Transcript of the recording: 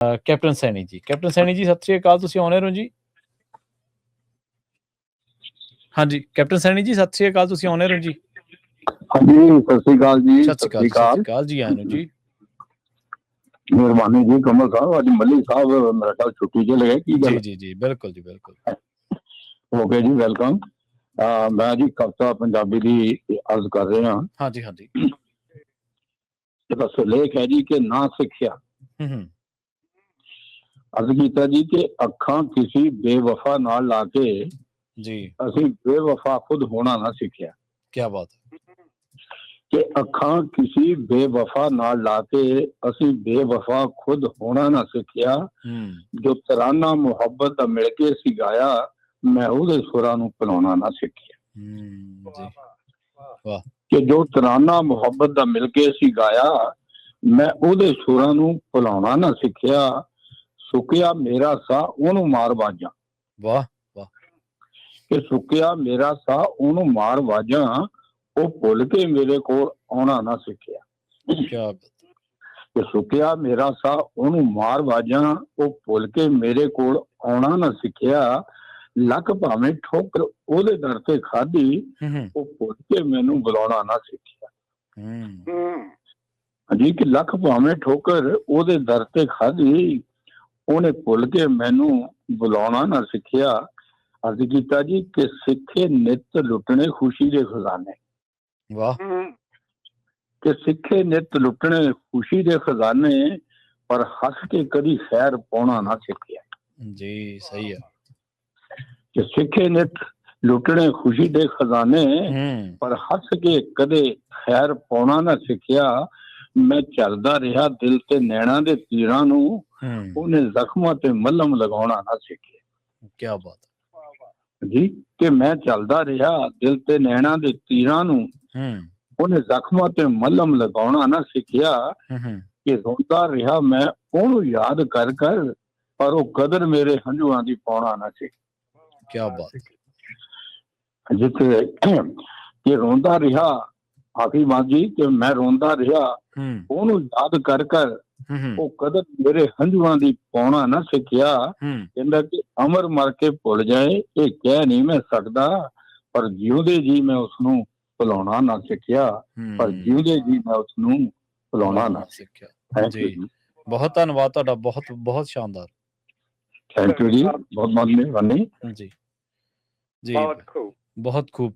Captain Saini ਜੀ। Captain Saini ਜੀ ਸਤਿ ਸ਼੍ਰੀ ਅਕਾਲ, ਤੁਸੀਂ ਆਨ ਏਅਰ ਹੋ ਜੀ। ਹਾਂਜੀ ਕੈਪਟਨ ਸੈਣੀ ਜੀ ਸਤਿ ਸ਼੍ਰੀ ਅਕਾਲ, ਤੁਸੀਂ ਆਨ ਏਅਰ ਹੋ ਜੀ। ਹਾਂਜੀ ਸਤਿ ਸ੍ਰੀ ਅਕਾਲ ਜੀ। ਸਤਿ ਸ਼੍ਰੀ ਅਕਾਲ ਜੀ, ਆਇਆਂ ਨੂੰ ਜੀ। ਮਿਹਰਬਾਨੀ ਜੀ ਕਮਲ ਸਾਹਿਬ, ਅੱਜ ਮੱਲੀ ਸਾਹਿਬ ਮੇਰਾ ਖਿਆਲ ਛੁੱਟੀ ਚਲੇ ਗਏ ਕੀ ਗੱਲ? ਜੀ ਬਿਲਕੁਲ ਜੀ ਬਿਲकुल। ਓਕੇ ਜੀ ਵੈਲਕਮ। ਮੈਂ ਜੀ ਕਵਿਤਾ ਪੰਜਾਬੀ ਦੀ ਅਰਜ਼ ਕਰ ਰਿਹਾ ਹਾਂ। ਹਾਂਜੀ ਹਾਂਜੀ। ਇਹਦਾ ਸੁਲੇਖ ਹੈ ਜੀ ਕਿ ਨਾ ਸਿੱਖਿਆ। ਅਰਜ਼ ਕੀਤਾ ਜੀ ਕਿ ਅੱਖਾਂ ਕਿਸੇ ਬੇਵਫਾ ਨਾਲ ਲਾ ਕੇ ਜੀ ਅਸੀਂ ਬੇਵਫਾ ਖੁਦ ਹੋਣਾ ਨਾ ਸਿੱਖਿਆ। ਕੀ ਬਾਤ ਹੈ ਕਿ ਅੱਖਾਂ ਕਿਸੇ ਬੇਵਫਾ ਨਾਲ ਲਾ ਕੇ ਅਸੀਂ ਬੇਵਫਾ ਖੁਦ ਹੋਣਾ ਨਾ ਸਿੱਖਿਆ। ਜੋ ਤਰਾਨਾ ਮੁਹੱਬਤ ਦਾ ਮਿਲ ਕੇ ਅਸੀਂ ਗਾਇਆ, ਮੈਂ ਉਹਦੇ ਸੁਰਾਂ ਨੂੰ ਭੁਲਾਉਣਾ ਨਾ ਸਿੱਖਿਆ। ਕਿ ਜੋ ਤਰਾਨਾ ਮੁਹੱਬਤ ਦਾ ਮਿਲ ਕੇ ਅਸੀਂ ਗਾਇਆ, ਮੈਂ ਉਹਦੇ ਸੁਰਾਂ ਨੂੰ ਭੁਲਾਉਣਾ ਨਾ ਸਿੱਖਿਆ। ਸੁੱਕਿਆ ਮੇਰਾ ਸਾਹ ਉਹਨੂੰ ਮਾਰ ਵਾਜਾਂ। ਵਾਹ ਵਾਹ। ਕਿ ਸੁੱਕਿਆ ਮੇਰਾ ਸਾਹ ਉਹਨੂੰ ਮਾਰ ਵਾਜਾਂ, ਉਹ ਭੁੱਲ ਕੇ ਮੇਰੇ ਕੋਲ ਆਉਣਾ ਨਾ ਸਿੱਖਿਆ। ਕਿ ਸੁੱਕਿਆ ਮੇਰਾ ਸਾਹ ਉਹਨੂੰ ਮਾਰ ਵਾਜਾਂ, ਉਹ ਭੁੱਲ ਕੇ ਮੇਰੇ ਕੋਲ ਆਉਣਾ ਨਾ ਸਿੱਖਿਆ। ਲੱਖ ਭਾਵੇਂ ਠੋਕਰ ਉਹਦੇ ਦਰ ਤੇ ਖਾਧੀ, ਉਹ ਭੁੱਲ ਕੇ ਮੈਨੂੰ ਬੁਲਾਉਣਾ ਨਾ ਸਿੱਖਿਆ। ਹਾਂਜੀ ਕਿ ਲੱਖ ਭਾਵੇਂ ਠੋਕਰ ਉਹਦੇ ਦਰ ਤੇ ਖਾਧੀ, ਉਹਨੇ ਭੁੱਲ ਕੇ ਮੈਨੂੰ ਬੁਲਾਉਣਾ ਨਾ ਸਿੱਖਿਆ। ਅਰਜ਼ ਕੀਤਾ ਜੀ ਕਿ ਸਿੱਖੇ ਨਿੱਤ ਲੁੱਟਣੇ ਖੁਸ਼ੀ ਦੇ ਖਜ਼ਾਨੇ। ਵਾਹ। ਕਿ ਸਿੱਖੇ ਨਿੱਤ ਲੁੱਟਣੇ ਖੁਸ਼ੀ ਦੇ ਖਜ਼ਾਨੇ, ਪਰ ਹੱਸ ਕੇ ਕਦੀ ਖੈਰ ਪਾਉਣਾ ਨਾ ਸਿੱਖਿਆ। ਜੀ ਸਹੀ ਹੈ। ਕਿ ਸਿੱਖੇ ਨਿੱਤ ਲੁੱਟਣੇ ਖੁਸ਼ੀ ਦੇ ਖਜ਼ਾਨੇ, ਪਰ ਹੱਸ ਕੇ ਕਦੇ ਖੈਰ ਪਾਉਣਾ ਨਾ ਸਿੱਖਿਆ। ਮੈਂ ਚੱਲਦਾ ਰਿਹਾ ਦਿਲ ਤੇ ਨੈਣਾ ਦੇ ਤੀਰਾਂ ਨੂੰ, ਉਹਨੇ ਜ਼ਖਮਾਂ ਤੇ ਮੱਲਮ ਲਗਾਉਣਾ ਨਾ ਸਿੱਖਿਆ। ਕੀ ਬਾਤ ਜੀ ਕਿ ਮੈਂ ਚੱਲਦਾ ਰਿਹਾ ਦਿਲ ਤੇ ਨੈਣਾ ਦੇ ਤੀਰਾਂ ਨੂੰ, ਉਹਨੇ ਜ਼ਖਮਾਂ ਤੇ ਮੱਲਮ ਲਗਾਉਣਾ ਨਾ ਸਿੱਖਿਆ। ਕਿ ਰੋਂਦਾ ਰਿਹਾ ਮੈਂ ਉਹਨੂੰ ਯਾਦ ਕਰ ਕਰ, ਪਰ ਉਹ ਕਦਰ ਮੇਰੇ ਹੰਝੂਆਂ ਦੀ ਪਾਉਣਾ ਨਾ ਸਿੱਖਿਆ। ਕੀ ਬਾਤ। ਜਿੱਥੇ ਕਿ ਰੋਂਦਾ ਰਿਹਾ, ਆਖੀ ਬਾਤ ਜੀ ਕਿ ਮੈਂ ਰੋਂਦਾ ਰਿਹਾ ਉਹਨੂੰ ਯਾਦ ਕਰ ਕਰ, ਉਹ ਕਦਰ ਮੇਰੇ ਹੰਝੂਆਂ ਦੀ ਪਾਉਣਾ ਨਾ ਸਿੱਖਿਆ। ਕਹਿੰਦਾ ਕਿ ਅਮਰ ਮਰ ਕੇ ਭੁੱਲ ਜਾਏ ਇਹ ਕਹਿ ਨਹੀਂ ਮੈਂ ਸਕਦਾ, ਪਰ ਜਿਉਂਦੇ ਜੀ ਮੈਂ ਉਸਨੂੰ ਭੁਲਾਉਣਾ ਨਾ ਸਿੱਖਿਆ। ਪਰ ਜਿਉਂਦੇ ਜੀ ਮੈਂ ਉਸਨੂੰ ਭੁਲਾਉਣਾ ਨਾ ਸਿੱਖਿਆ। ਜੀ ਬਹੁਤ ਧੰਨਵਾਦ ਤੁਹਾਡਾ, ਬਹੁਤ ਬਹੁਤ ਸ਼ਾਨਦਾਰ। ਥੈਂਕ ਯੂ ਜੀ, ਬਹੁਤ ਬਹੁਤ ਮਿਹਰਬਾਨੀ ਜੀ ਜੀ ਬਹੁਤ ਖੂਬ।